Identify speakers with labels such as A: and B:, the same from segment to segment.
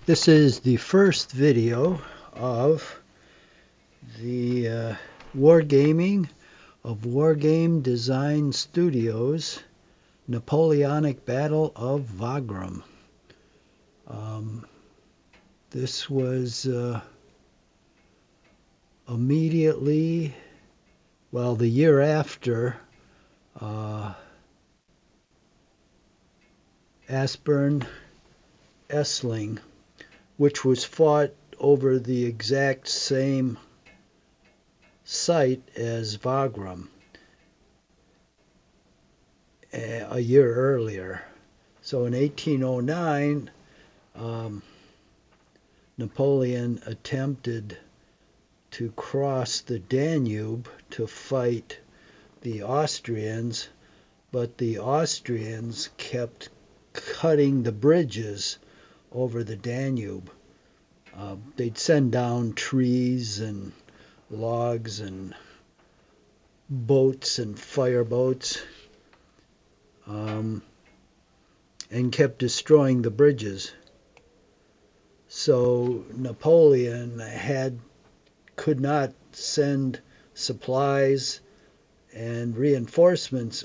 A: This is the first video of the wargaming of Wargame Design Studios Napoleonic Battle of Wagram. This was immediately, well, the year after Aspern Essling, which was fought over the exact same site as Wagram a year earlier. So in 1809, Napoleon attempted to cross the Danube to fight the Austrians, but the Austrians kept cutting the bridges over the Danube. They'd send down trees and logs and boats and fireboats, and kept destroying the bridges. So Napoleon could not send supplies and reinforcements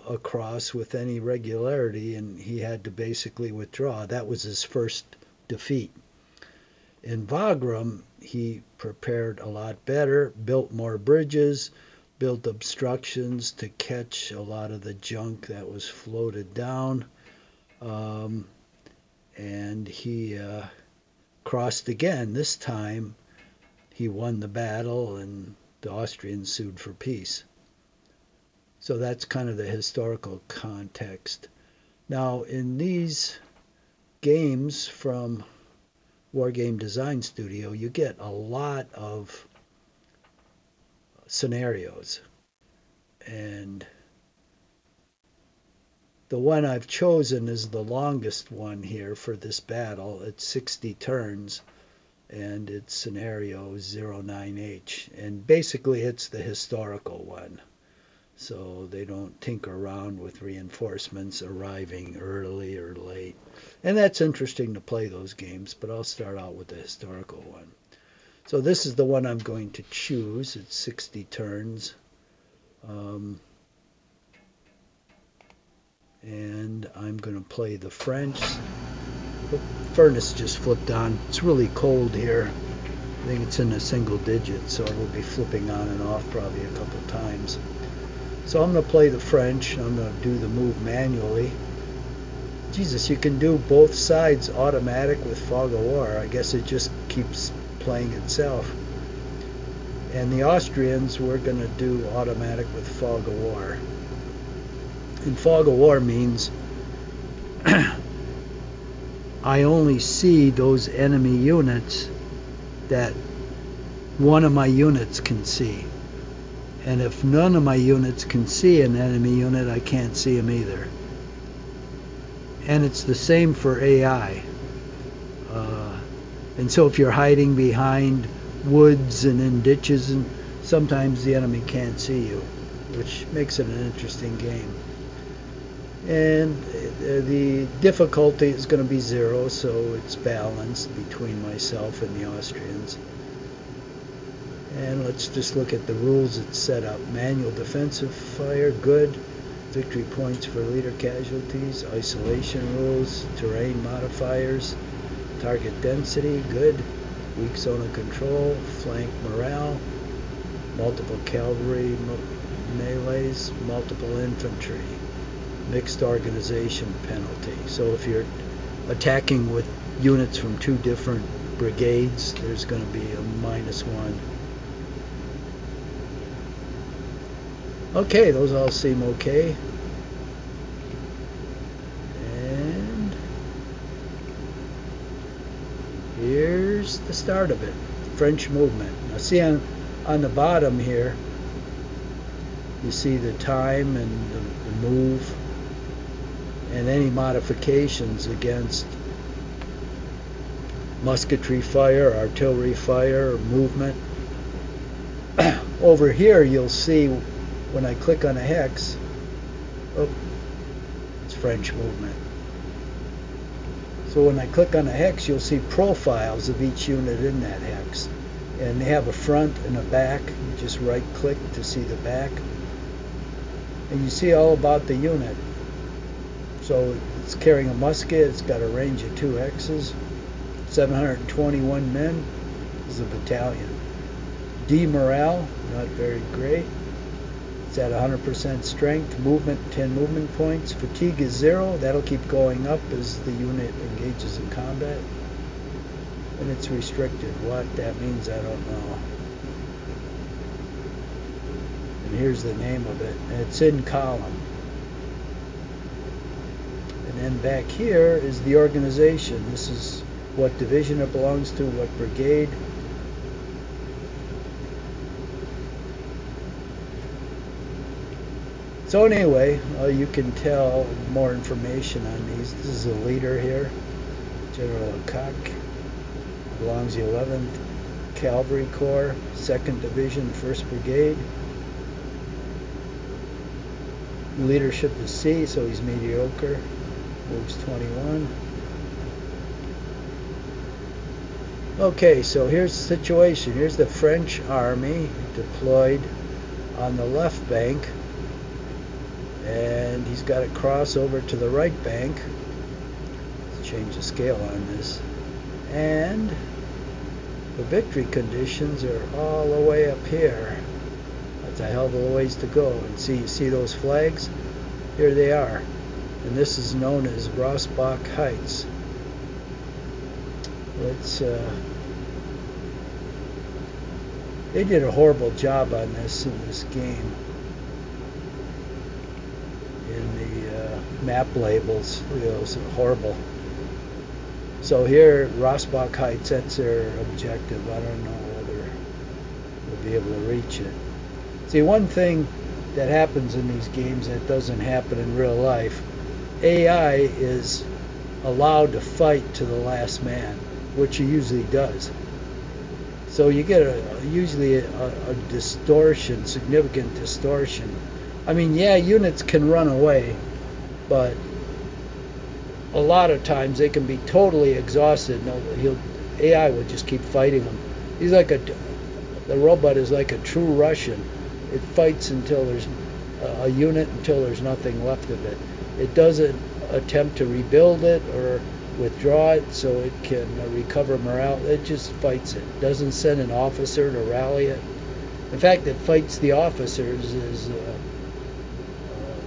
A: across with any regularity, and he had to basically withdraw. That was his first defeat. In Wagram, he prepared a lot better, built more bridges, built obstructions to catch a lot of the junk that was floated down, and he crossed again. This time he won the battle and the Austrians sued for peace. So that's kind of the historical context. Now, in these games from Wargame Design Studio, you get a lot of scenarios. And the one I've chosen is the longest one here for this battle. It's 60 turns, and it's scenario 09H. And basically it's the historical one. So they don't tinker around with reinforcements arriving early or late. And that's interesting to play those games, but I'll start out with the historical one. So this is the one I'm going to choose. It's 60 turns. And I'm going to play the French. The furnace just flipped on. It's really cold here. I think it's in a single digit, so it will be flipping on and off probably a couple times. So I'm going to play the French. I'm going to do the move manually. Jesus, you can do both sides automatic with Fog of War. I guess it just keeps playing itself. And the Austrians, we're going to do automatic with Fog of War. And Fog of War means I only see those enemy units that one of my units can see. And if none of my units can see an enemy unit, I can't see them either. And it's the same for AI. And so if you're hiding behind woods and in ditches, and sometimes the enemy can't see you, which makes it an interesting game. And the difficulty is going to be 0, so it's balanced between myself and the Austrians. And let's just look at the rules it's set up. Manual defensive fire, good. Victory points for leader casualties. Isolation rules. Terrain modifiers. Target density, good. Weak zone of control. Flank morale. Multiple cavalry melees. Multiple infantry. Mixed organization penalty. So if you're attacking with units from 2 different brigades, there's going to be a -1. Okay, those all seem okay. And here's the start of it, French movement. Now see on the bottom here, you see the time and the move and any modifications against musketry fire, artillery fire, or movement. Over here you'll see when I click on a hex, oh, it's French movement. So So when I click on a hex, you'll see profiles of each unit in that hex. And they have a front and a back. You just right click to see the back. And you see all about the unit. So it's carrying a musket, it's got a range of 2 hexes, 721 men, this is a battalion. D morale, not very great. It's at 100% strength, movement 10 movement points, fatigue is 0, that'll keep going up as the unit engages in combat. And it's restricted. What that means, I don't know. And here's the name of it. And it's in column. And then back here is the organization. This is what division it belongs to, what brigade. So anyway, you can tell more information on these. This is a leader here, General Cock. Belongs to the 11th Cavalry Corps, 2nd Division, 1st Brigade. Leadership is C, so he's mediocre. Moves 21. Okay, so here's the situation. Here's the French army deployed on the left bank. And he's got to cross over to the right bank. Let's change the scale on this. And the victory conditions are all the way up here. That's a hell of a ways to go. And you see those flags? Here they are. And this is known as Rossbach Heights. Let's they did a horrible job on this in this game. In the map labels, it was horrible. So here, Rossbach Heights, that's their objective. I don't know whether we'll be able to reach it. See, one thing that happens in these games that doesn't happen in real life, AI is allowed to fight to the last man, which he usually does. So you get usually a distortion, significant distortion. I mean, yeah, units can run away, but a lot of times they can be totally exhausted. No, AI will just keep fighting them. He's like the robot is like a true Russian. It fights until there's a unit until there's nothing left of it. It doesn't attempt to rebuild it or withdraw it so it can recover morale. It just fights it. Doesn't send an officer to rally it. In fact, it fights the officers as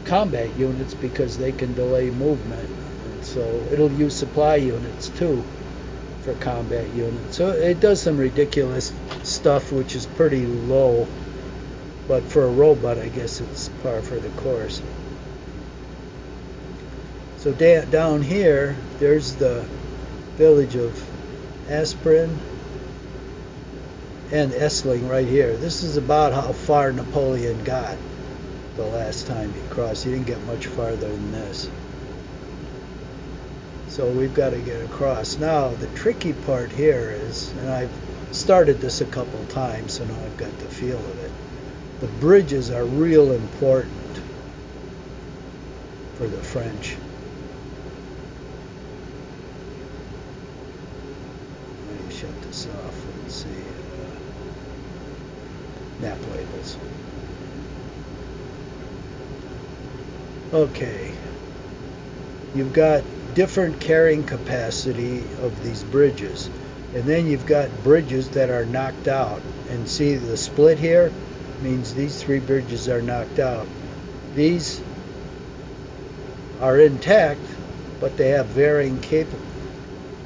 A: combat units because they can delay movement. And so it'll use supply units too for combat units. So it does some ridiculous stuff which is pretty low, but for a robot I guess it's par for the course. So down here there's the village of Aspirin and Essling right here. This is about how far Napoleon got the last time he crossed. He didn't get much farther than this. So we've got to get across. Now the tricky part here is, and I've started this a couple times so now I've got the feel of it, the bridges are real important for the French. Let me shut this off and see map labels. Okay, you've got different carrying capacity of these bridges, and then you've got bridges that are knocked out. And see the split here means these 3 bridges are knocked out. These are intact, but they have varying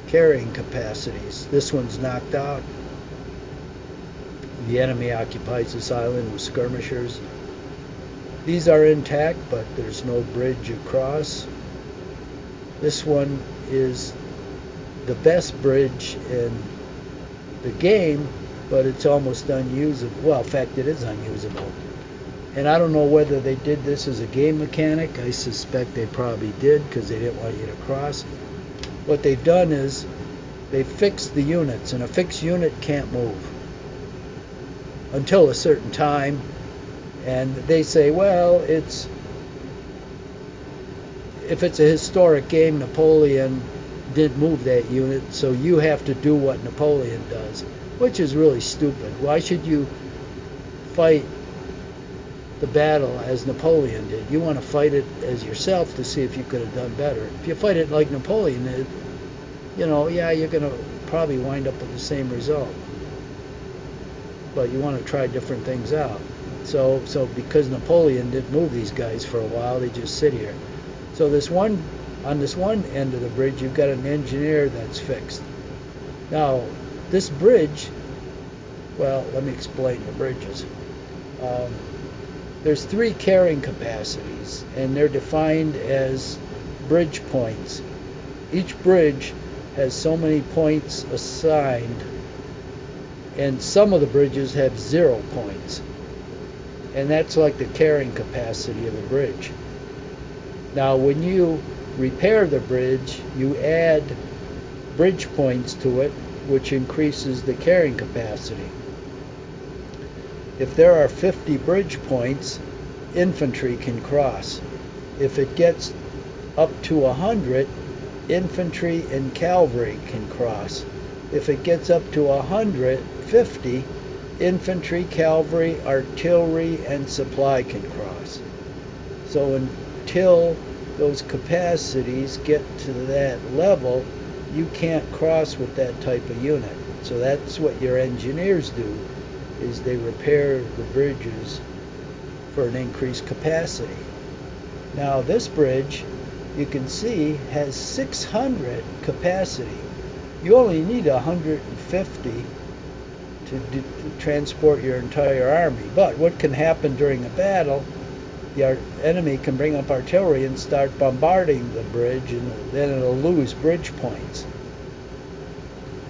A: carrying capacities. This one's knocked out. The enemy occupies this island with skirmishers. These are intact, but there's no bridge across. This one is the best bridge in the game, but it's almost unusable. Well, in fact, it is unusable. And I don't know whether they did this as a game mechanic. I suspect they probably did because they didn't want you to cross. What they've done is they fixed the units, and a fixed unit can't move until a certain time. And they say, well, if it's a historic game, Napoleon didn't move that unit, so you have to do what Napoleon does, which is really stupid. Why should you fight the battle as Napoleon did? You want to fight it as yourself to see if you could have done better. If you fight it like Napoleon did, yeah, you're going to probably wind up with the same result. But you want to try different things out. So because Napoleon didn't move these guys for a while, they just sit here. So on this one end of the bridge, you've got an engineer that's fixed. Now, this bridge, well, let me explain the bridges. There's 3 carrying capacities, and they're defined as bridge points. Each bridge has so many points assigned, and some of the bridges have 0 points. And that's like the carrying capacity of the bridge. Now, when you repair the bridge, you add bridge points to it, which increases the carrying capacity. If there are 50 bridge points, infantry can cross. If it gets up to 100, infantry and cavalry can cross. If it gets up to 150, infantry, cavalry, artillery, and supply can cross. So until those capacities get to that level, you can't cross with that type of unit. So that's what your engineers do, is they repair the bridges for an increased capacity. Now this bridge, you can see, has 600 capacity. You only need 150 to transport your entire army. But what can happen during a battle, the enemy can bring up artillery and start bombarding the bridge, and then it'll lose bridge points.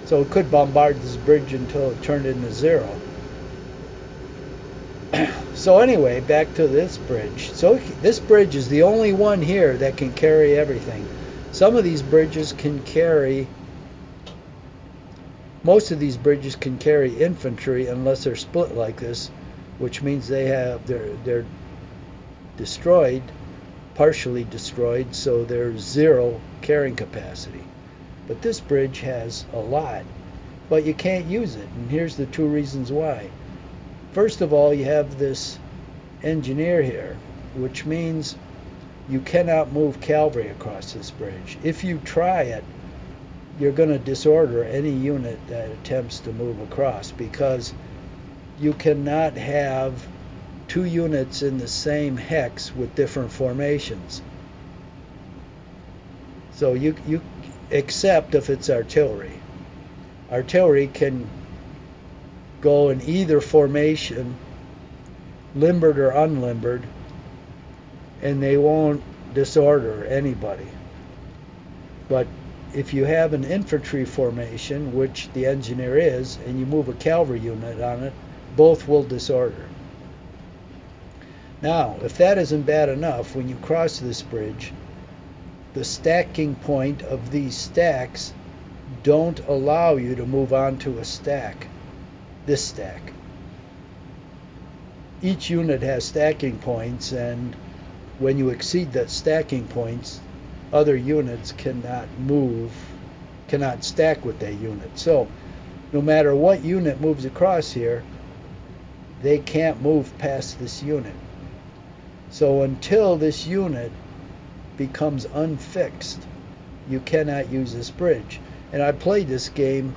A: So it could bombard this bridge until it turned into 0. So anyway, back to this bridge. So this bridge is the only one here that can carry everything. Some of these bridges can carry, most of these bridges can carry infantry unless they're split like this, which means they're destroyed, partially destroyed, so there's 0 carrying capacity. But this bridge has a lot, but you can't use it, and here's the 2 reasons why. First of all, you have this engineer here, which means you cannot move cavalry across this bridge. If you try it, you're going to disorder any unit that attempts to move across, because you cannot have 2 units in the same hex with different formations. So you except if it's artillery. Artillery can go in either formation, limbered or unlimbered, and they won't disorder anybody. But if you have an infantry formation, which the engineer is, and you move a cavalry unit on it, both will disorder. Now, if that isn't bad enough, when you cross this bridge, the stacking point of these stacks don't allow you to move onto a stack, this stack. Each unit has stacking points, and when you exceed that stacking points, other units cannot stack with that unit. So no matter what unit moves across here, they can't move past this unit. So until this unit becomes unfixed, you cannot use this bridge. And I played this game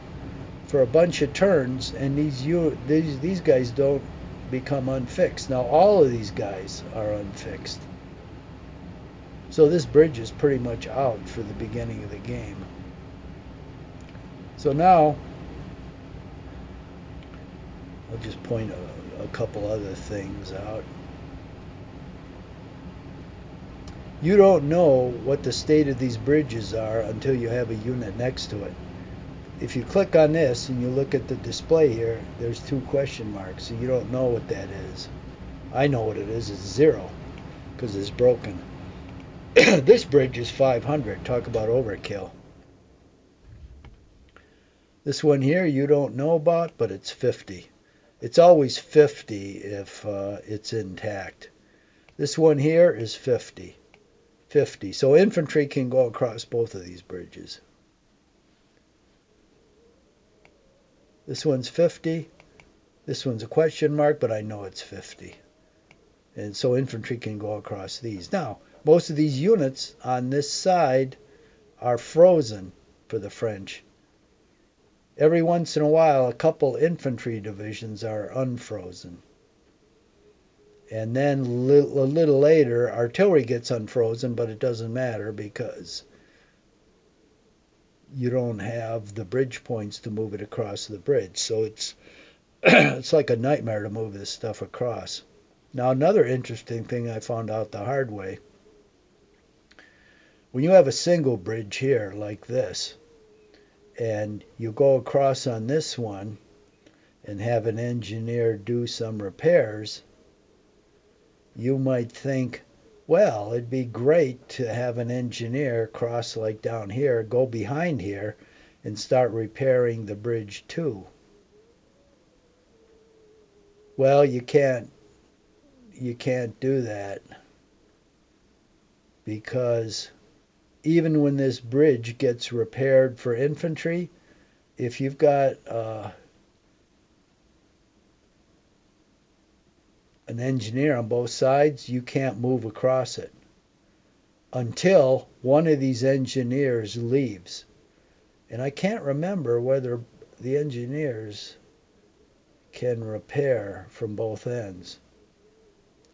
A: for a bunch of turns, and these guys don't become unfixed. Now all of these guys are unfixed. So this bridge is pretty much out for the beginning of the game. So now I'll just point a couple other things out. You don't know what the state of these bridges are until you have a unit next to it. If you click on this and you look at the display here, there's 2 question marks, so you don't know what that is. I know what it is. It's 0 because it's broken. This bridge is 500. Talk about overkill. This one here you don't know about, but it's 50. It's always 50 if it's intact. This one here is 50. 50. So infantry can go across both of these bridges. This one's 50. This one's a question mark, but I know it's 50. And so infantry can go across these. Now, most of these units on this side are frozen for the French. Every once in a while, a couple infantry divisions are unfrozen. And then a little later, artillery gets unfrozen, but it doesn't matter because you don't have the bridge points to move it across the bridge. So it's it's like a nightmare to move this stuff across. Now, another interesting thing I found out the hard way, when you have a single bridge here like this, and you go across on this one and have an engineer do some repairs, you might think, well, it'd be great to have an engineer cross like down here, go behind here, and start repairing the bridge too. Well, you can't do that, because even when this bridge gets repaired for infantry, if you've got an engineer on both sides, you can't move across it until one of these engineers leaves. And I can't remember whether the engineers can repair from both ends.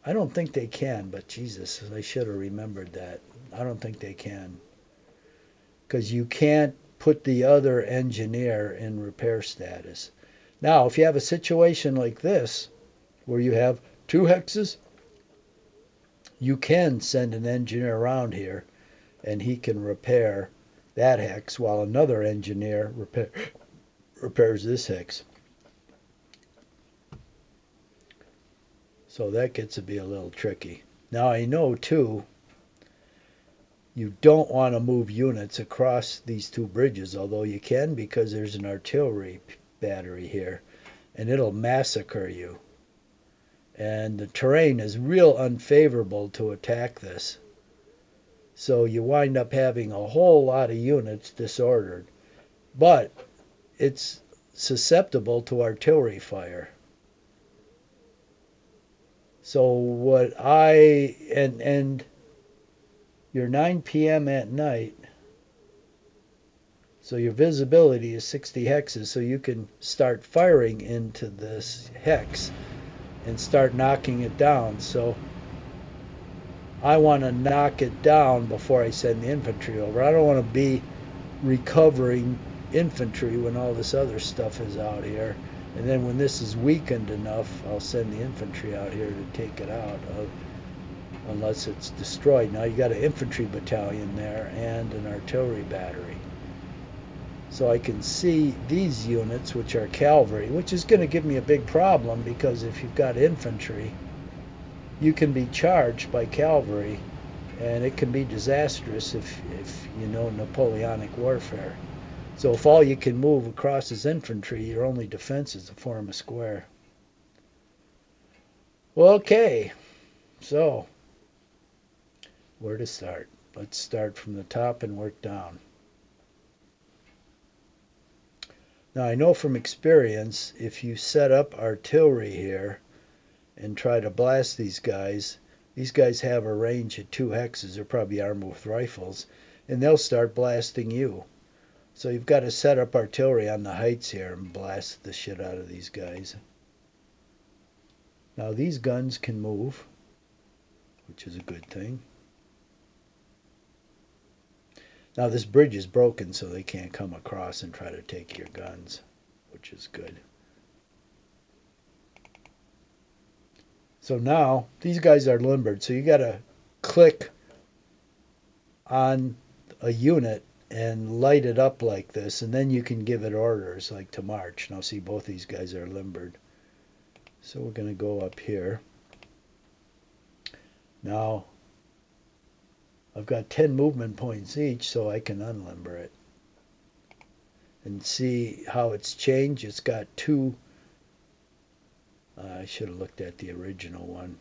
A: I don't think they can, but Jesus, I should have remembered that. I don't think they can. Because you can't put the other engineer in repair status. Now, if you have a situation like this, where you have two hexes, you can send an engineer around here, and he can repair that hex while another engineer repairs this hex. So that gets to be a little tricky. Now I know too, you don't want to move units across these two bridges, although you can because there's an artillery battery here, and it'll massacre you. And the terrain is real unfavorable to attack this. So you wind up having a whole lot of units disordered. But it's susceptible to artillery fire. So what and you're 9 p.m. at night, so your visibility is 60 hexes, so you can start firing into this hex and start knocking it down. So I want to knock it down before I send the infantry over. I don't want to be recovering infantry when all this other stuff is out here. And then when this is weakened enough, I'll send the infantry out here to take it out, unless it's destroyed. Now you got an infantry battalion there and an artillery battery. So I can see these units, which are cavalry, which is going to give me a big problem, because if you've got infantry, you can be charged by cavalry, and it can be disastrous if you know Napoleonic warfare. So if all you can move across is infantry, your only defense is to form a square. Well, okay, so where to start? Let's start from the top and work down. Now I know from experience, if you set up artillery here and try to blast these guys have a range of 2 hexes. They're probably armed with rifles, and they'll start blasting you. So you've got to set up artillery on the heights here and blast the shit out of these guys. Now these guns can move, which is a good thing. Now this bridge is broken, so they can't come across and try to take your guns, which is good. So now these guys are limbered, so you got to click on a unit and light it up like this, and then you can give it orders like to march. Now see, both these guys are limbered. So we're going to go up here. Now I've got 10 movement points each, so I can unlimber it. And see how it's changed. It's got 2. I should have looked at the original one.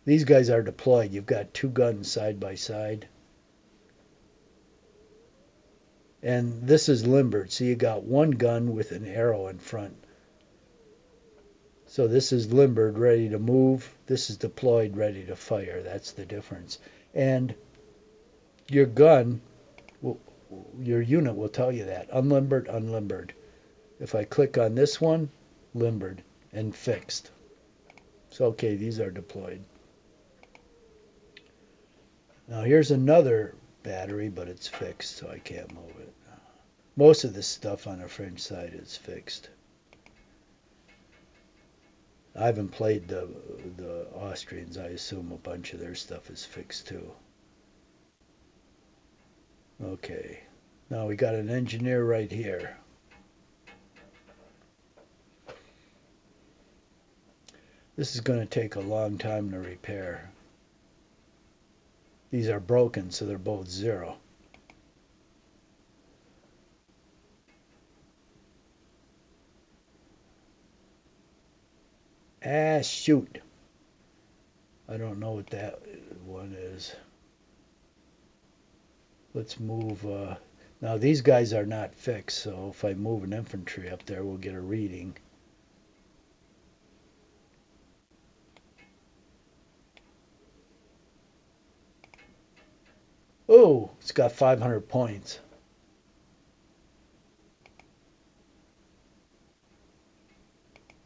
A: These guys are deployed. You've got 2 guns side by side. And this is limbered, so you got one gun with an arrow in front. So this is limbered, ready to move. This is deployed, ready to fire. That's the difference. And your gun, your unit will tell you that. Unlimbered, unlimbered. If I click on this one, limbered and fixed. So okay, these are deployed. Now here's another battery, but it's fixed, so I can't move it. Most of this stuff on the French side is fixed. I haven't played the Austrians. I assume a bunch of their stuff is fixed too. Okay, now we got an engineer right here. This is going to take a long time to repair. These are broken, so they're both 0. Ah, shoot. I don't know what that one is. Let's move. Now, these guys are not fixed, so if I move an infantry up there, we'll get a reading. Oh, it's got 500 points.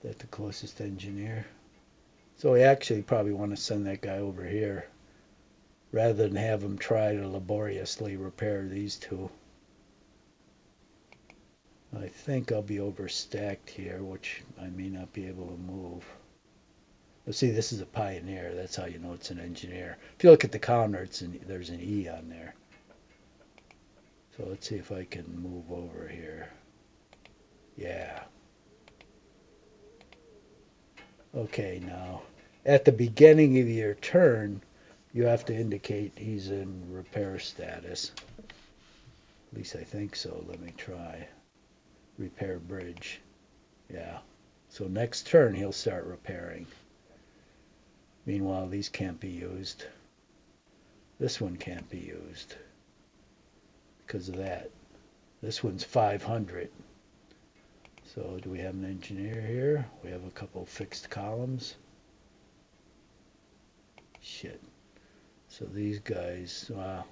A: That's the closest engineer. So we actually probably want to send that guy over here rather than have him try to laboriously repair these two. I think I'll be overstacked here, which I may not be able to move. Let's see, this is a pioneer. That's how you know it's an engineer. If you look at the counter, there's an E on there. So let's see if I can move over here. Yeah. Okay, now at the beginning of your turn, you have to indicate he's in repair status. At least I think so. Let me try. Repair bridge. Yeah. So next turn he'll start repairing. Meanwhile, these can't be used. This one can't be used because of that. This one's 500. So do we have an engineer here? We have a couple fixed columns. Shit. So these guys, wow.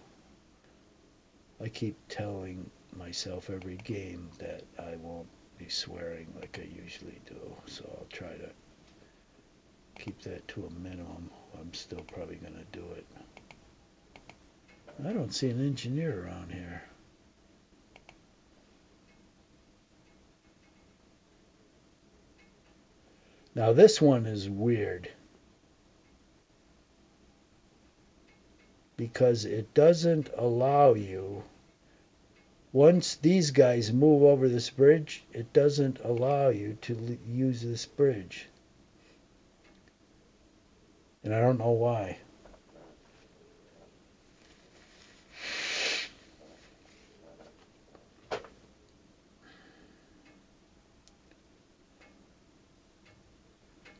A: I keep telling myself every game that I won't be swearing like I usually do. So I'll try to keep that to a minimum. I'm still probably going to do it. I don't see an engineer around here. Now this one is weird because it doesn't allow you, once these guys move over this bridge, it doesn't allow you to use this bridge. And I don't know why.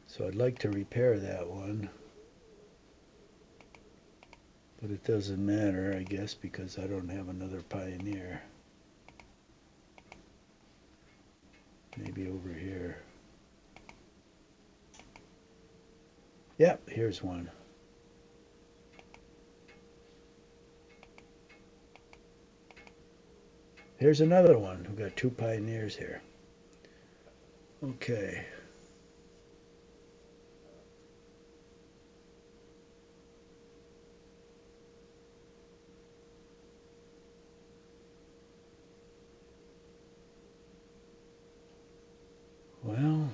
A: So I'd like to repair that one. But it doesn't matter, I guess, because I don't have another pioneer. Maybe over here. Yep, here's one. Here's another one. We've got 2 pioneers here. Okay. Well,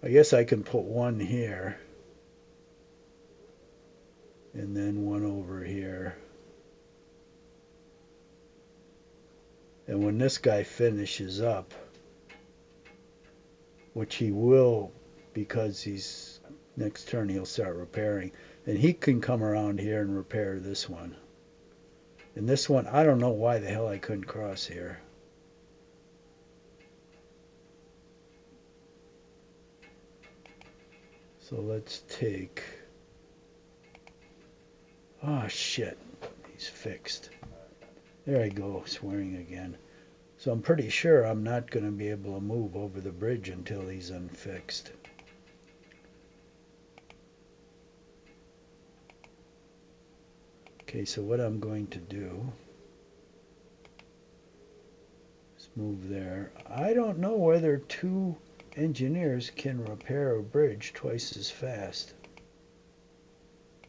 A: I guess I can put one here and then one over here. And when this guy finishes up, which he will because he's next turn he'll start repairing, and he can come around here and repair this one. And this one, I don't know why the hell I couldn't cross here. So let's take, oh shit, he's fixed. There I go, swearing again. So I'm pretty sure I'm not going to be able to move over the bridge until he's unfixed. Okay, so what I'm going to do is move there. I don't know whether two engineers can repair a bridge twice as fast.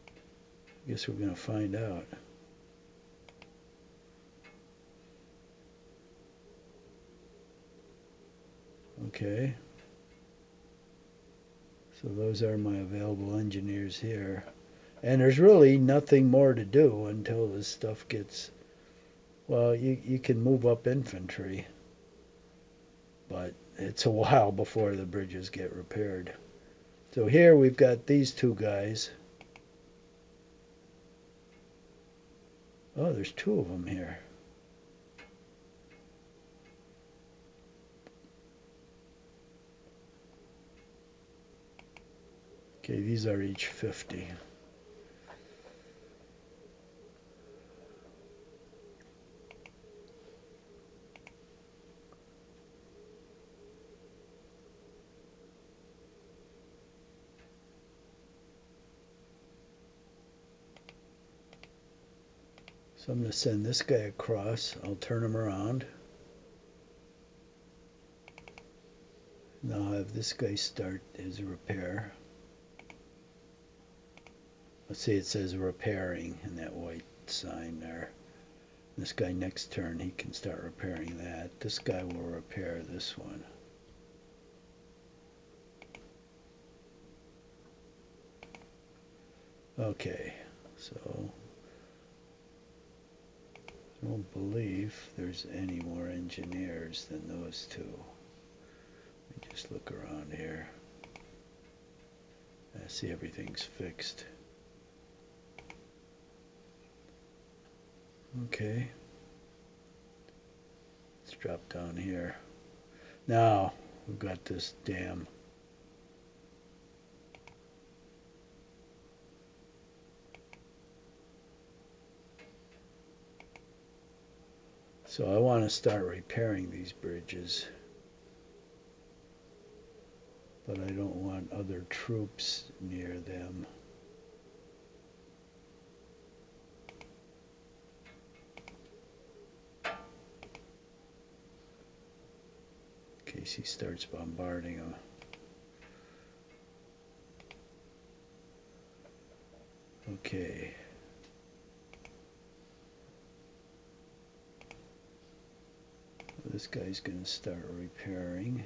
A: I guess we're going to find out. Okay. So those are my available engineers here. And there's really nothing more to do until this stuff gets, well, you can move up infantry, but it's a while before the bridges get repaired. So here we've got these two guys. Oh, there's two of them here. Okay, these are each 50. So I'm going to send this guy across. I'll turn him around. Now I'll have this guy start his repair. Let's see, it says repairing in that white sign there. This guy next turn, he can start repairing that. This guy will repair this one. Okay, so I don't believe there's any more engineers than those two. Let me just look around here. I see everything's fixed. Okay. Let's drop down here. Now, we've got this dam. So I want to start repairing these bridges. But I don't want other troops near them. In case he starts bombarding them. Okay. This guy's going to start repairing.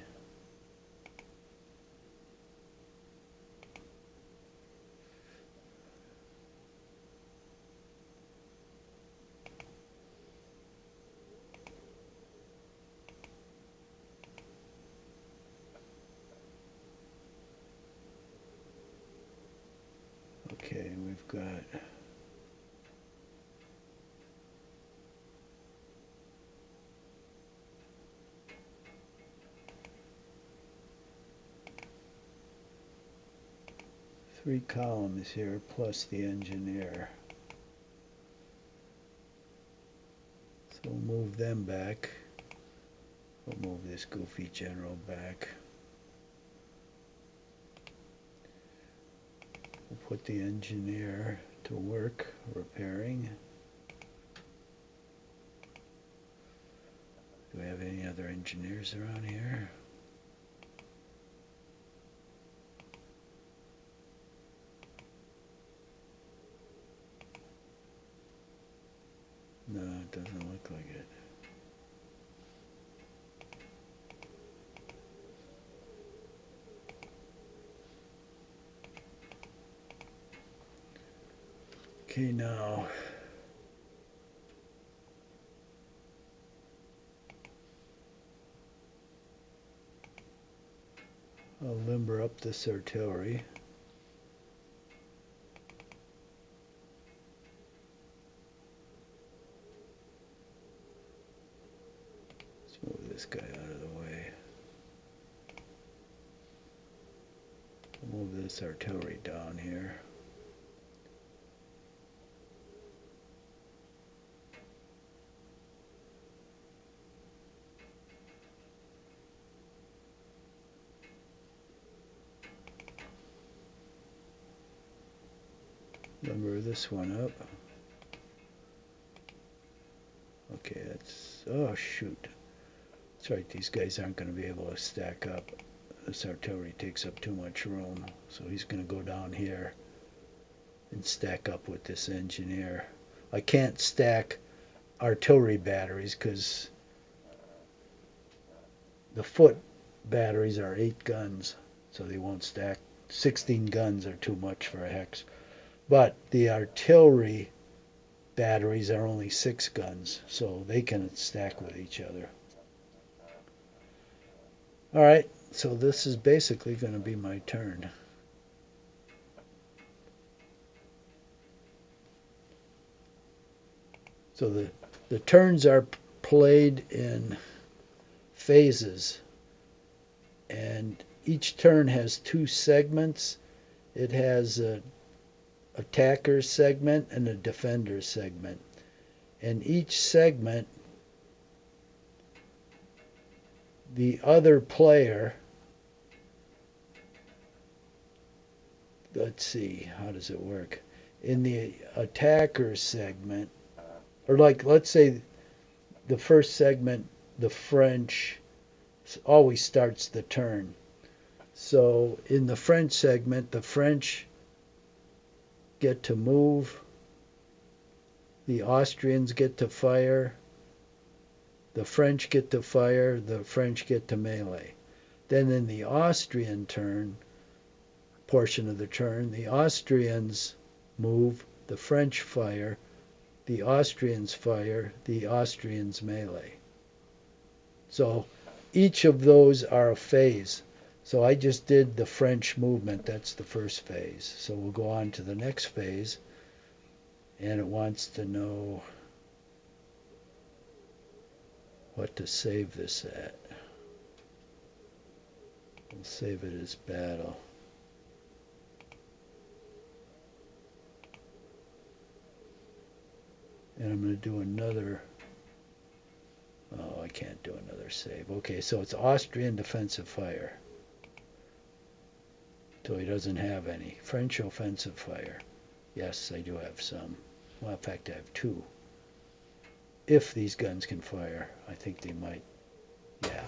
A: Okay, we've got three columns here plus the engineer. So we'll move them back. We'll move this goofy general back. We'll put the engineer to work repairing. Do we have any other engineers around here? No, it doesn't look like it. Okay, now I'll limber up this artillery. Let's move this guy out of the way. move this artillery down here. Number this one up. Okay, that's, oh shoot. That's right, these guys aren't going to be able to stack up. This artillery takes up too much room, so he's going to go down here and stack up with this engineer. I can't stack artillery batteries because the foot batteries are 8 guns, so they won't stack. 16 guns are too much for a hex. But the artillery batteries are only 6 guns, so they can stack with each other. Alright, so this is basically going to be my turn. So the turns are played in phases, and each turn has 2 segments. It has a attacker segment and a defender segment. And each segment, the other player, let's see, how does it work? In the attacker segment, or like, let's say the first segment, the French always starts the turn. So in the French segment, the French get to move, the Austrians get to fire, the French get to fire, the French get to melee. Then in the Austrian turn, portion of the turn, the Austrians move, the French fire, the Austrians fire, the Austrians melee. So each of those are a phase. So I just did the French movement. That's the first phase. So we'll go on to the next phase. And it wants to know what to save this at. We'll save it as battle. And I'm going to do another. Oh, I can't do another save. Okay, so it's Austrian defensive fire. So he doesn't have any. French offensive fire. Yes, I do have some. Well, in fact, I have 2. If these guns can fire, I think they might. Yeah.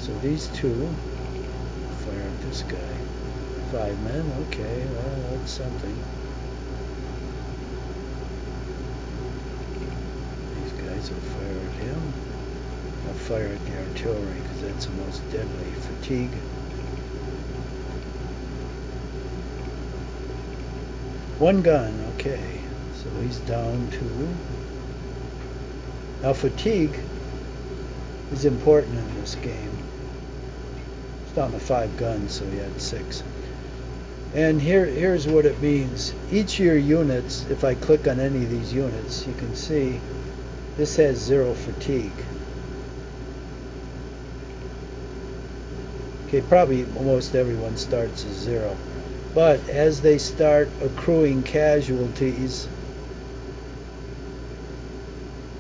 A: So these 2 fire at this guy. 5 men. Okay, well, that's something. These guys will fire at him. I'll fire at the artillery because that's the most deadly. Fatigue. One gun, okay. So he's down 2. Now fatigue is important in this game. It's down to 5 guns, so he had 6. And here's what it means. Each of your units, if I click on any of these units, you can see this has 0 fatigue. Okay, probably almost everyone starts as 0. But as they start accruing casualties,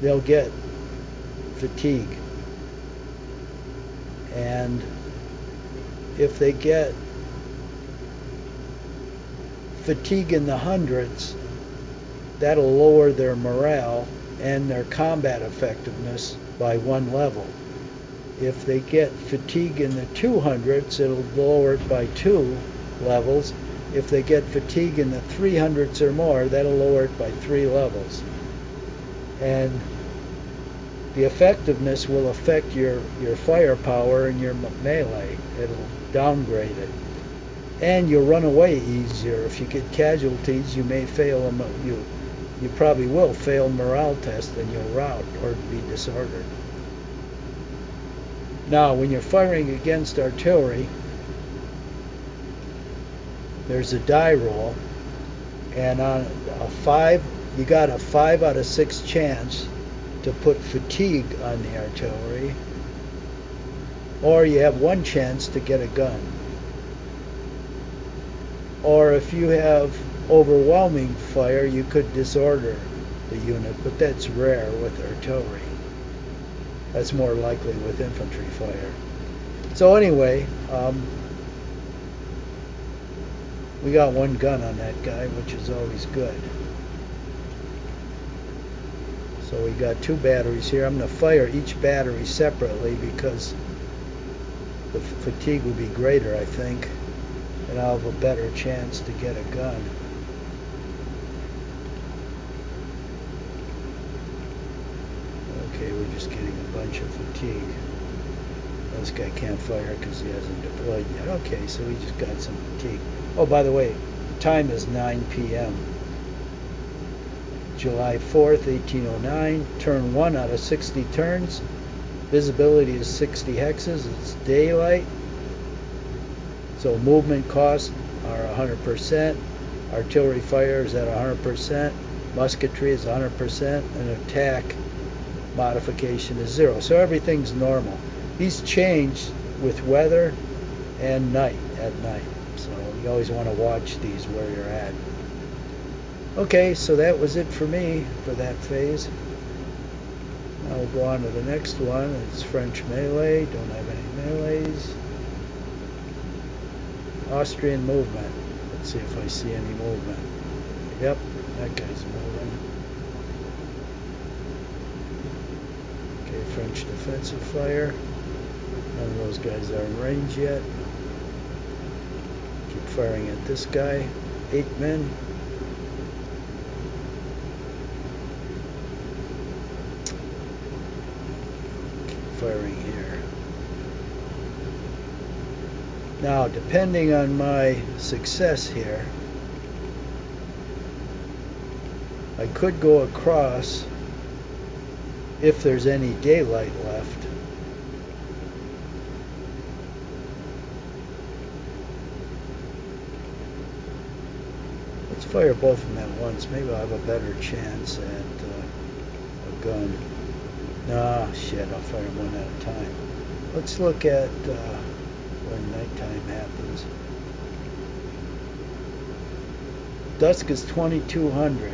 A: they'll get fatigue. And if they get fatigue in the hundreds, that'll lower their morale and their combat effectiveness by 1 level. If they get fatigue in the 200s, it'll lower it by 2 levels. If they get fatigue in the 300s or more, that'll lower it by 3 levels. And the effectiveness will affect your firepower and your melee. It'll downgrade it. And you'll run away easier. If you get casualties, you may fail you probably will fail morale test and you'll rout or be disordered. Now, when you're firing against artillery, there's a die roll, and on a 5, you got a 5 out of 6 chance to put fatigue on the artillery, or you have 1 chance to get a gun. Or if you have overwhelming fire, you could disorder the unit, but that's rare with artillery. That's more likely with infantry fire. So anyway, we got one gun on that guy, which is always good. So we got 2 batteries here. I'm going to fire each battery separately because the fatigue will be greater, I think, and I'll have a better chance to get a gun. Okay, we're just getting a bunch of fatigue. This guy can't fire because he hasn't deployed yet. Okay, so we just got some fatigue. Oh, by the way, time is 9 p.m. July 4th, 1809. Turn 1 out of 60 turns. Visibility is 60 hexes. It's daylight. So movement costs are 100%. Artillery fire is at 100%. Musketry is 100%. And attack modification is 0. So everything's normal. These change with weather and night at night. So you always want to watch these where you're at. Okay, so that was it for me for that phase. Now we'll go on to the next one. It's French melee. Don't have any melees. Austrian movement. Let's see if I see any movement. Yep, that guy's moving. Okay, French defensive fire. None of those guys are in range yet. Keep firing at this guy. 8 men. Keep firing here. Now, depending on my success here, I could go across if there's any daylight left. Let's fire both of them at once. Maybe I'll have a better chance at a gun. Nah, shit, I'll fire them one at a time. Let's look at when nighttime happens. Dusk is 2200.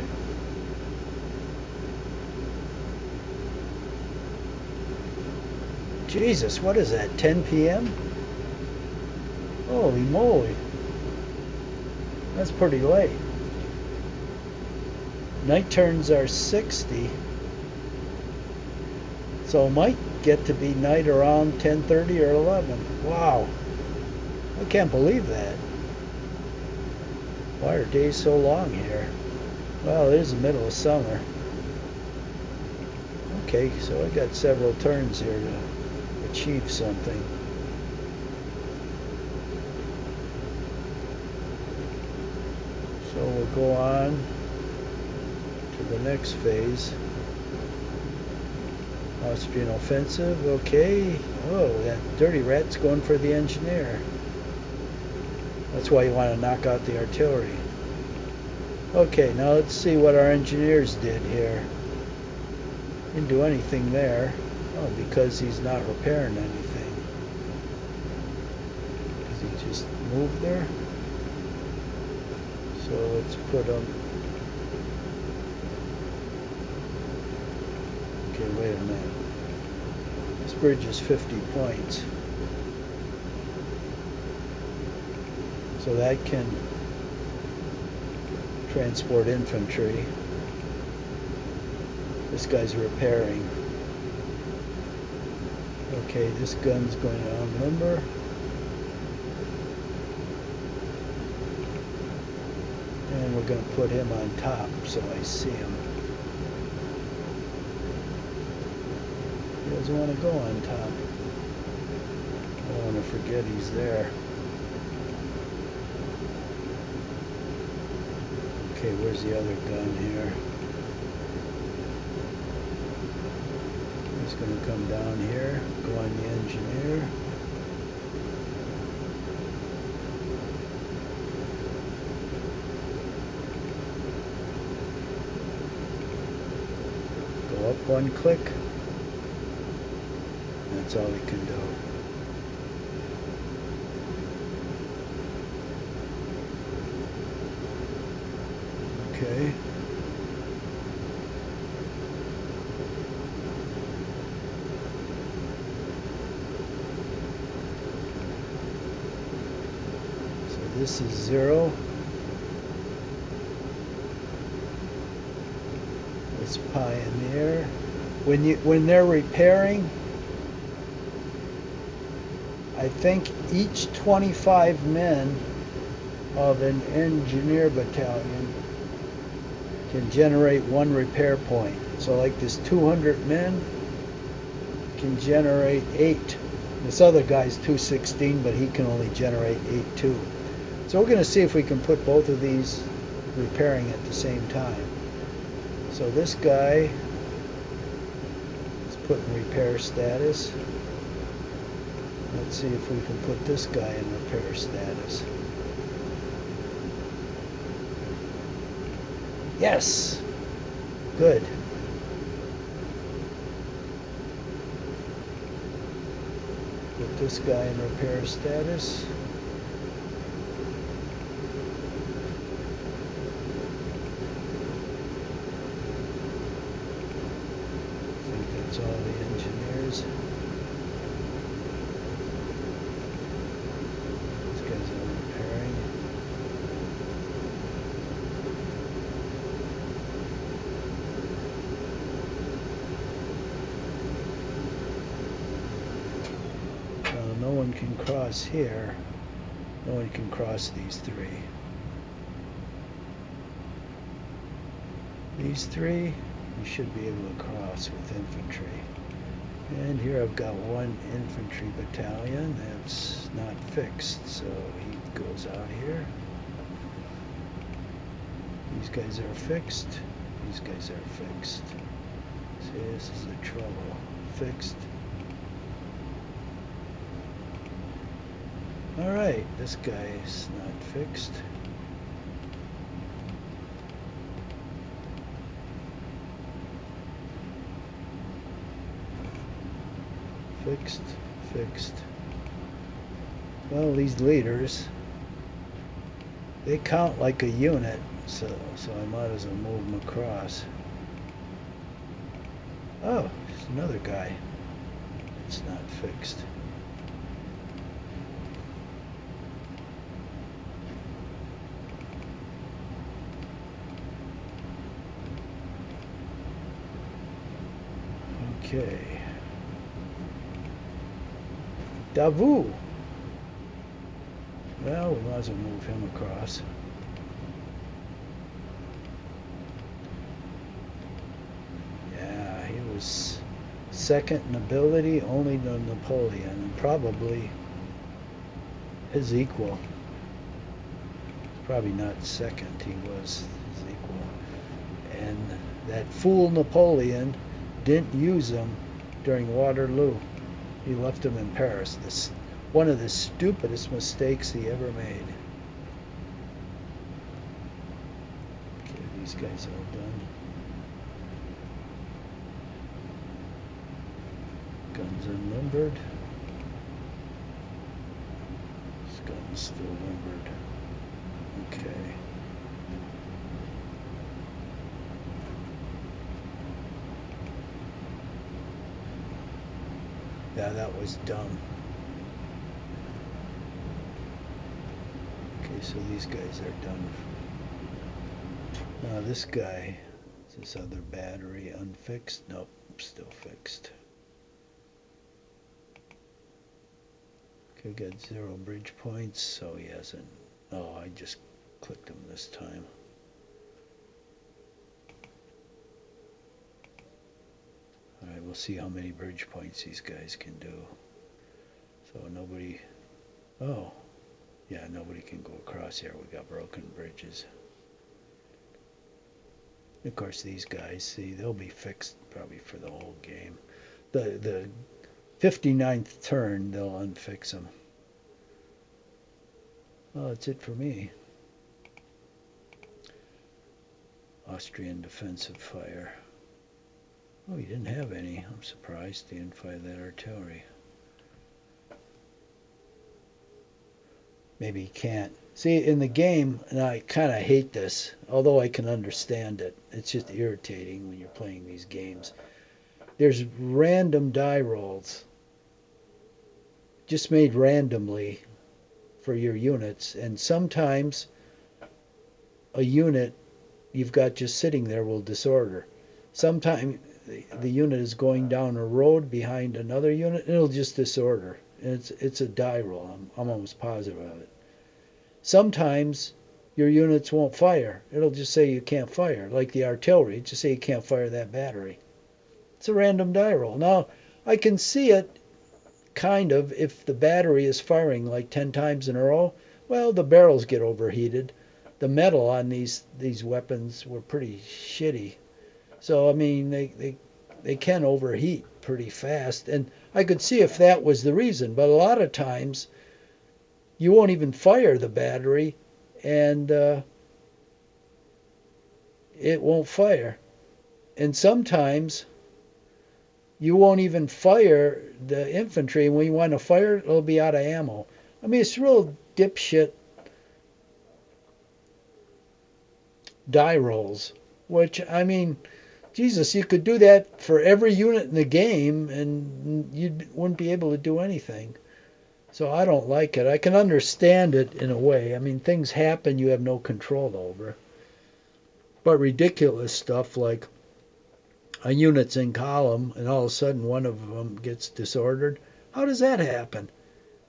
A: Jesus, what is that, 10 p.m.? Holy moly. That's pretty late. Night turns are 60. So it might get to be night around 10:30 or 11. Wow. I can't believe that. Why are days so long here? Well, it is the middle of summer. Okay, so I got several turns here to achieve something. So we'll go on to the next phase. Austrian offensive, okay. Oh, that dirty rat's going for the engineer. That's why you want to knock out the artillery. Okay, now let's see what our engineers did here. Didn't do anything there. Oh, because he's not repairing anything. Does he just move there? So let's put him. Okay, wait a minute. This bridge is 50 points. So that can transport infantry. This guy's repairing. Okay, this gun's going to outnumber. And we're going to put him on top so I see him. He doesn't want to go on top. I don't want to forget he's there. Okay, where's the other gun here? He's going to come down here, go on the engineer. Go up one click. That's all he can do. Okay. So this is 0. It's Pioneer. When they're repairing, I think each 25 men of an engineer battalion can generate 1 repair point. So like this 200 men can generate 8. This other guy's 216, but he can only generate 8 too. So we're going to see if we can put both of these repairing at the same time. So this guy is put in repair status. Let's see if we can put this guy in repair status. Yes! Good. Put this guy in repair status. I think that's all the engineers. These guys are repairing. No one can cross here. No one can cross these 3. These 3, you should be able to cross with infantry. And here I've got 1 infantry battalion that's not fixed, so he goes out here. These guys are fixed. These guys are fixed. See, this is the trouble. Fixed. Alright, this guy is not fixed. Fixed, fixed. Well, these leaders, they count like a unit, so I might as well move them across. Oh, there's another guy. It's not fixed. Okay. Davu. Well, we might as well move him across. Yeah, he was second in ability only to Napoleon, and probably his equal. Probably not second, he was his equal. And that fool Napoleon didn't use him during Waterloo. He left him in Paris. This one of the stupidest mistakes he ever made. Okay, these guys are all done. Guns unlimbered. This gun's still limbered. Okay. Yeah, that was dumb. Okay, so these guys are done. Now this guy, is this other battery unfixed? Nope, still fixed. Okay, got 0 bridge points, so he hasn't. Oh, I just clicked him this time. Alright, we'll see how many bridge points these guys can do. So nobody. Oh, yeah, nobody can go across here. We got broken bridges. Of course, these guys, see, they'll be fixed probably for the whole game. The 59th turn, they'll unfix them. Well, that's it for me. Austrian defensive fire. Oh, he didn't have any. I'm surprised he didn't fire that artillery. maybe you can't. See, in the game, and I kind of hate this, although I can understand it. It's just irritating when you're playing these games. There's random die rolls, just made randomly for your units, and sometimes a unit you've got just sitting there will disorder. Sometimes the unit is going down a road behind another unit, and it'll just disorder. And it's a die roll. I'm almost positive of it. Sometimes your units won't fire. It'll just say you can't fire, like the artillery. Just say you can't fire that battery. It's a random die roll. Now I can see it kind of if the battery is firing like 10 times in a row. Well, the barrels get overheated. The metal on these weapons were pretty shitty. So I mean they can overheat pretty fast, and I could see if that was the reason. But a lot of times you won't even fire the battery, and it won't fire. And sometimes you won't even fire the infantry, and when you want to fire, it'll be out of ammo. I mean, it's real dipshit die rolls, which, I mean, Jesus, you could do that for every unit in the game, and you wouldn't be able to do anything. So I don't like it. I can understand it in a way. I mean, things happen you have no control over. But ridiculous stuff like a unit's in column and all of a sudden one of them gets disordered. How does that happen?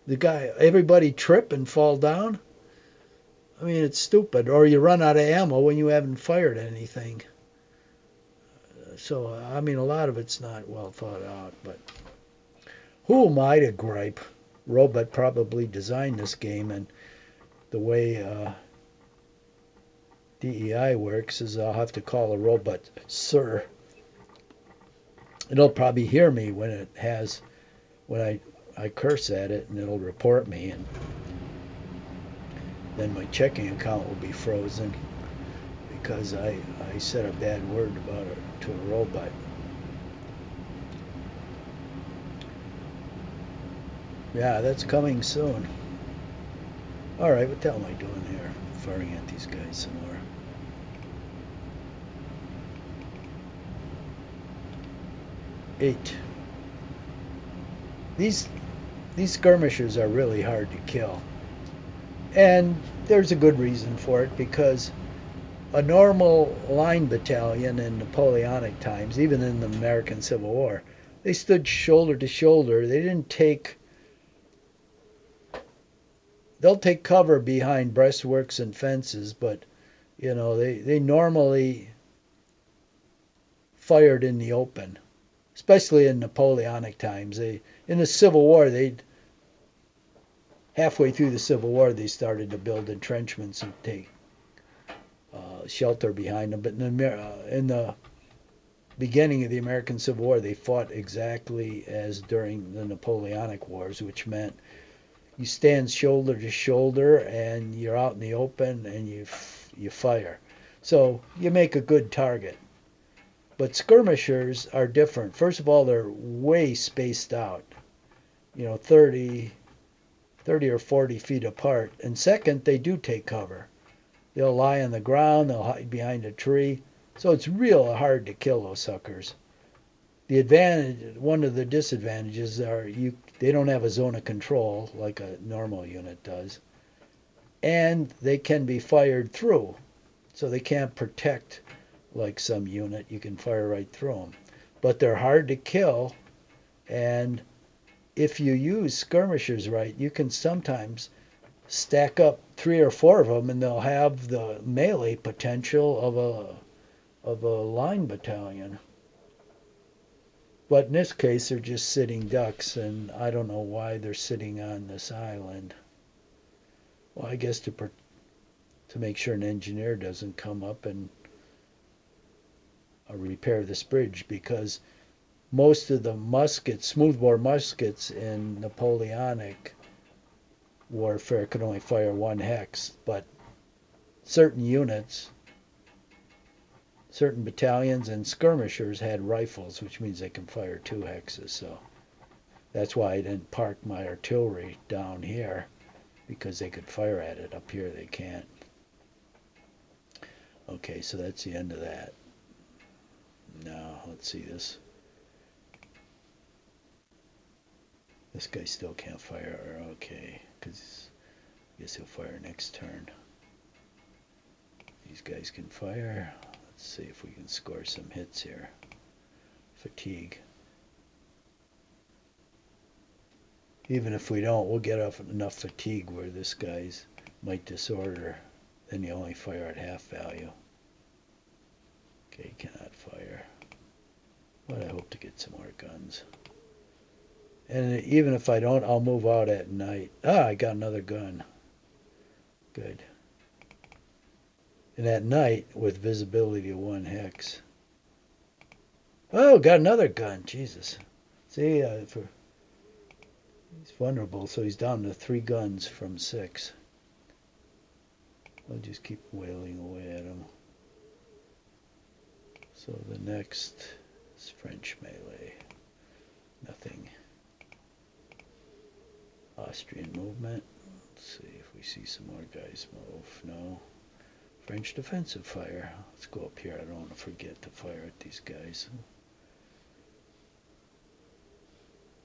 A: Everybody trip and fall down? I mean, it's stupid. Or you run out of ammo when you haven't fired anything. So, I mean, a lot of it's not well thought out. But who am I to gripe? Robot probably designed this game, and the way DEI works is I'll have to call a robot sir. It'll probably hear me when I curse at it, and it'll report me, and then my checking account will be frozen because I said a bad word about it to a robot. Yeah, that's coming soon. All right, what the hell am I doing here? Firing at these guys some more. Eight. These skirmishers are really hard to kill. And there's a good reason for it, because a normal line battalion in Napoleonic times, even in the American Civil War, they stood shoulder to shoulder. They'll take cover behind breastworks and fences, but they normally fired in the open, especially in Napoleonic times. In the Civil War, halfway through the Civil War, they started to build entrenchments and take shelter behind them. But in the beginning of the American Civil War, they fought exactly as during the Napoleonic Wars, which meant you stand shoulder to shoulder and you're out in the open and you fire. So you make a good target. But skirmishers are different. First of all, they're way spaced out, 30 or 40 feet apart. And second, they do take cover. They'll lie on the ground, they'll hide behind a tree. So it's real hard to kill those suckers. One of the disadvantages they don't have a zone of control like a normal unit does. And they can be fired through. So they can't protect like some unit. You can fire right through them. But they're hard to kill, and if you use skirmishers right, you can sometimes stack up 3 or 4 of them, and they'll have the melee potential of a line battalion. But in this case, they're just sitting ducks, and I don't know why they're sitting on this island. Well, I guess to make sure an engineer doesn't come up and repair this bridge, because most of the smoothbore muskets in Napoleonic warfare could only fire 1 hex, but certain units, certain battalions and skirmishers had rifles, which means they can fire 2 hexes. So that's why I didn't park my artillery down here. because they could fire at it. Up here they can't. Okay, so that's the end of that. Now, let's see this. This guy still can't fire. Okay, because I guess he'll fire next turn. These guys can fire. Let's see if we can score some hits here. Fatigue. Even if we don't, we'll get enough fatigue where this guy's might disorder. Then you only fire at half value. Okay, cannot fire. But I hope to get some more guns. And even if I don't, I'll move out at night. Ah, I got another gun. Good. And at night, with visibility of 1 hex. Oh, got another gun. Jesus. See, he's vulnerable, so he's down to 3 guns from 6. I'll just keep wailing away at him. So the next is French melee. Nothing. Austrian movement. Let's see if we see some more guys move. No. French defensive fire. Let's go up here. I don't want to forget to fire at these guys.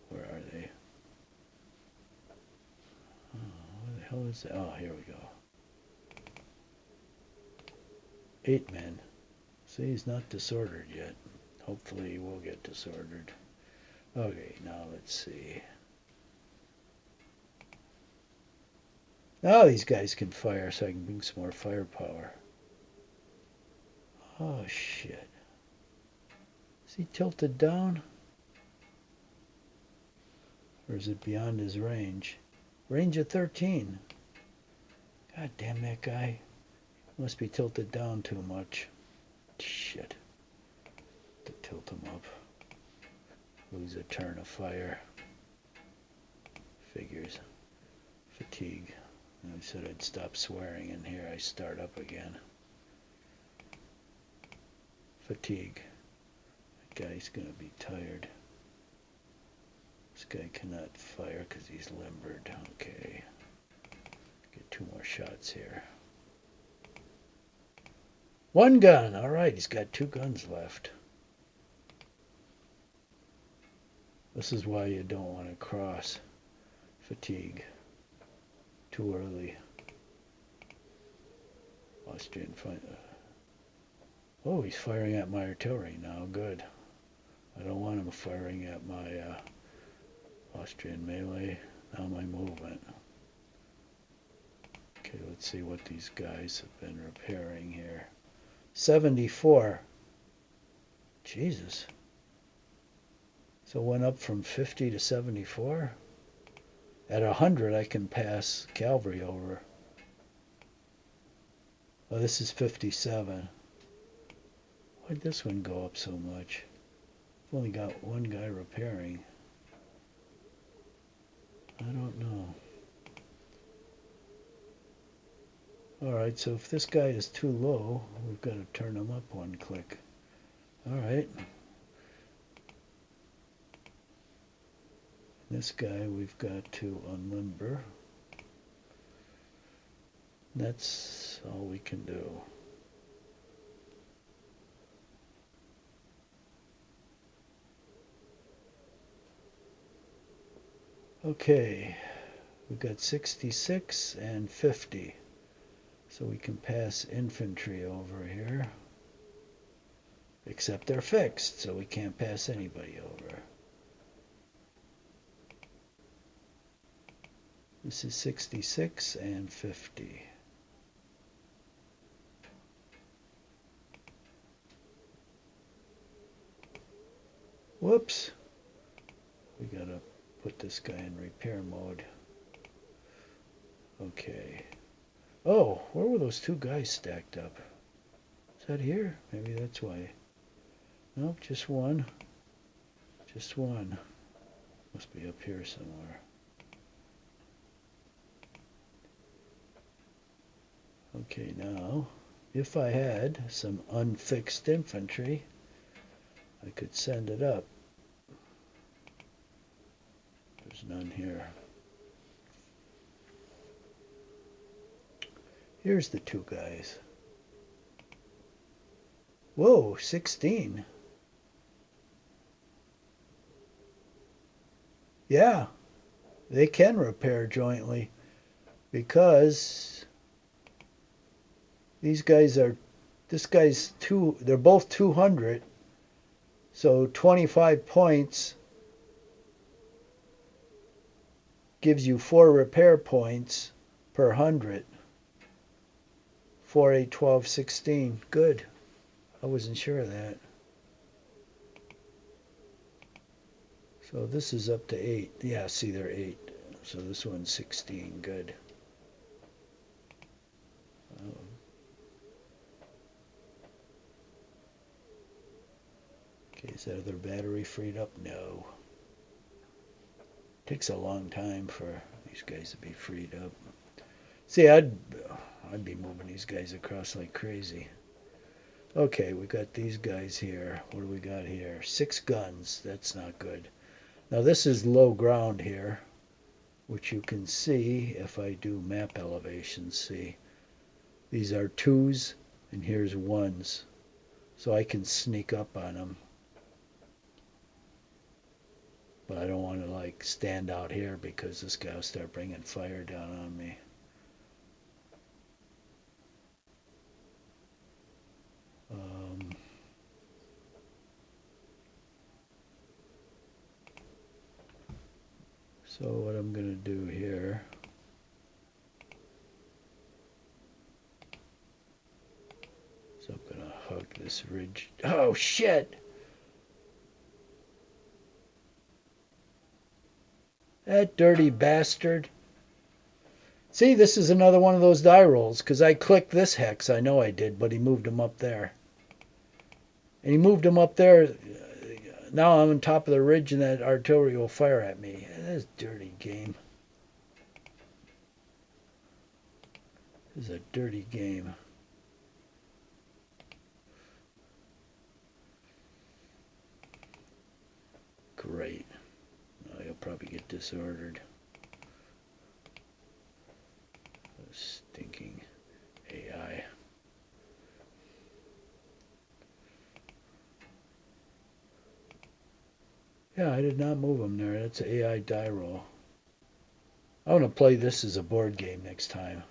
A: Where are they? Oh, where the hell is that? Oh, here we go. 8 men. See, he's not disordered yet. Hopefully he will get disordered. Okay, now let's see. Now these guys can fire, so I can bring some more firepower. Oh, shit. Is he tilted down? Or is it beyond his range? Range of 13. God damn that guy. Must be tilted down too much. Shit. To tilt him up. Lose a turn of fire. Figures. Fatigue. I said I'd stop swearing, and here I start up again. Fatigue. That guy's gonna be tired. This guy cannot fire because he's limbered. Okay. Get 2 more shots here. 1 gun. All right, he's got 2 guns left. This is why you don't want to cross. Fatigue. Too early. Austrian fight. Oh, he's firing at my artillery now. Good. I don't want him firing at my Austrian melee. Now my movement. Okay, let's see what these guys have been repairing here. 74. Jesus. So it went up from 50 to 74. At 100, I can pass cavalry over. Oh, this is 57. Why'd this one go up so much? I've only got 1 guy repairing. I don't know. Alright, so if this guy is too low, we've got to turn him up 1 click. Alright. This guy we've got to unlimber. That's all we can do. Okay, we've got 66 and 50. So we can pass infantry over here. Except they're fixed, so we can't pass anybody over. This is 66 and 50. Whoops. We gotta put this guy in repair mode. Okay. Oh, where were those 2 guys stacked up? Is that here? Maybe that's why. Nope, just 1. Just 1. Must be up here somewhere. Okay, now, if I had some unfixed infantry, I could send it up. There's none here. Here's the two guys. Whoa, 16. Yeah, they can repair jointly because these guys are, this guy's two, they're both 200. So 25 points gives you 4 repair points per 100. 4, 8, 12, 16. Good. I wasn't sure of that. So this is up to 8. Yeah, see, they're 8. So this one's 16. Good. Okay, is that other battery freed up? No. Takes a long time for these guys to be freed up. See, I'd be moving these guys across like crazy. Okay, we got these guys here. What do we got here? 6 guns. That's not good. Now this is low ground here, which you can see if I do map elevations. See, these are 2s and here's 1s. So I can sneak up on them. But I don't want to like stand out here because this guy will start bringing fire down on me. So what I'm going to do here is I'm going to hug this ridge. Oh shit! That dirty bastard. See, this is another one of those die rolls, because I clicked this hex. I know I did, but he moved him up there. And he moved him up there. Now I'm on top of the ridge, and that artillery will fire at me. That's a dirty game. This is a dirty game. Great. Now you'll probably get disordered. Stinking AI. Yeah, I did not move him there. That's an AI die roll. I want to play this as a board game next time.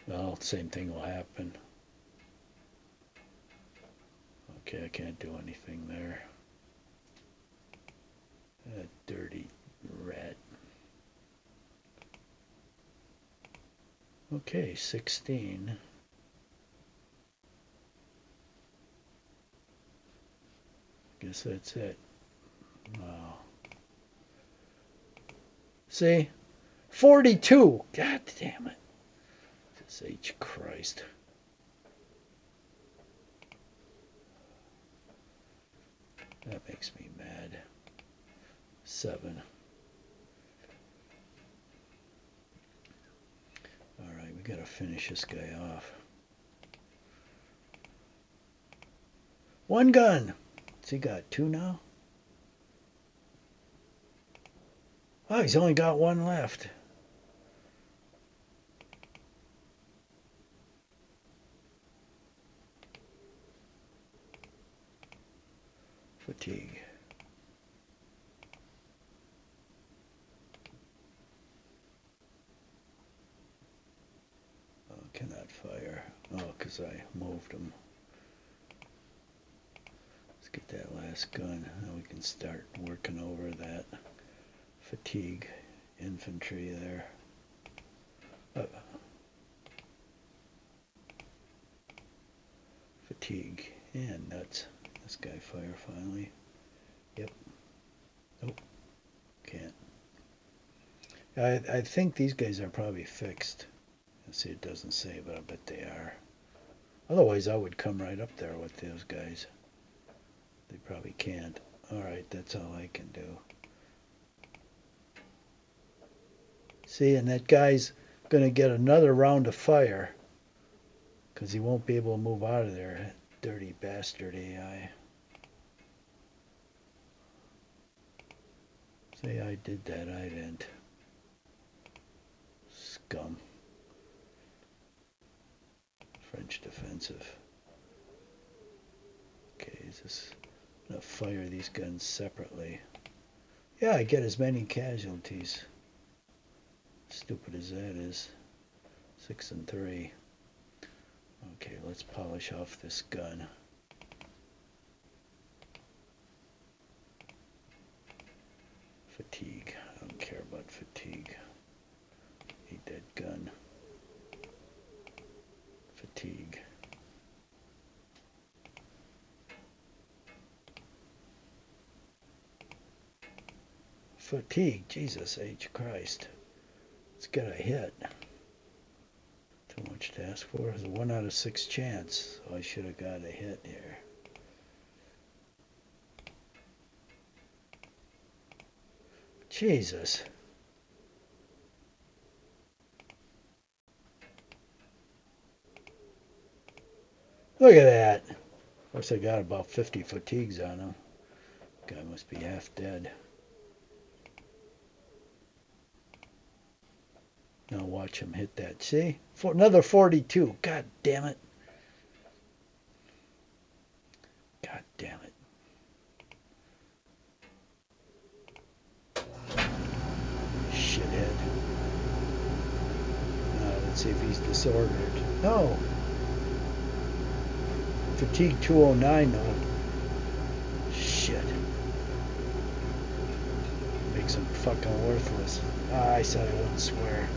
A: Well, same thing will happen. Okay, I can't do anything there. That dirty rat. Okay, 16. Guess that's it. Wow. See? 42! God damn it. This H Christ. That makes me mad. 7. Alright, we gotta finish this guy off. 1 gun! What's he got? 2 now? Oh, he's only got 1 left. Fatigue. Oh, cannot fire. Oh, because I moved him. Let's get that last gun. Now we can start working over that fatigue infantry there. Fatigue and nuts. This guy fire finally. Yep. Nope. Can't. I think these guys are probably fixed. Let's see, it doesn't say, but I bet they are. Otherwise, I would come right up there with those guys. They probably can't. Alright, that's all I can do. See, and that guy's going to get another round of fire because he won't be able to move out of there. Dirty bastard AI. Say I did that, I didn't. scum. French defensive. Okay, is this... I'm going to fire these guns separately. Yeah, I get as many casualties. Stupid as that is. 6 and 3. Okay, let's polish off this gun. Fatigue. I don't care about fatigue. Eat that gun. Fatigue. Fatigue. Jesus H. Christ. Let's get a hit. Too much to ask for. It's a 1 out of 6 chance. So I should have got a hit here. Jesus. Look at that. Of course, I got about 50 fatigues on him. Guy must be half dead. Now watch him hit that. See? For another 42. God damn it. God damn it. Shithead. Now let's see if he's disordered. No. Fatigue 209 though. Shit. Makes him fucking worthless. Ah, I said I wouldn't swear.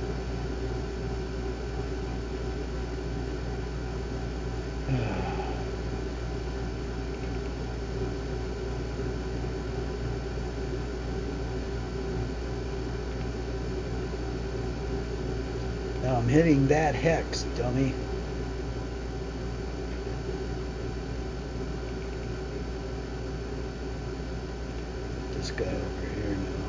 A: Now I'm hitting that hex, dummy. This guy over here now.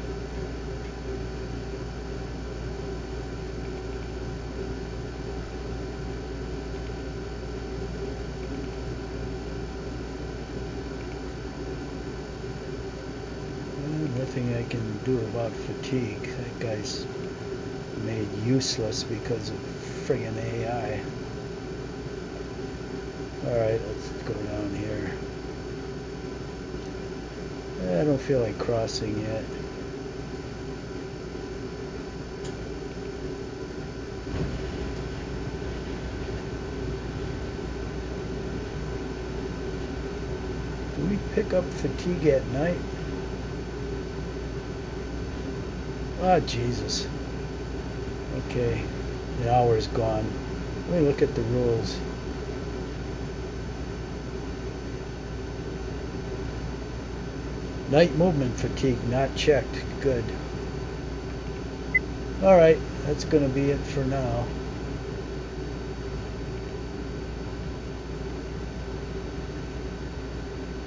A: Nothing I can do about fatigue. That guy's made useless because of friggin' AI. Alright, let's go down here. I don't feel like crossing yet. Do we pick up fatigue at night? Ah, Jesus. Okay, the hour's gone. Let me look at the rules. Night movement fatigue not checked. Good. Alright, that's going to be it for now.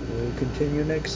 A: We'll continue next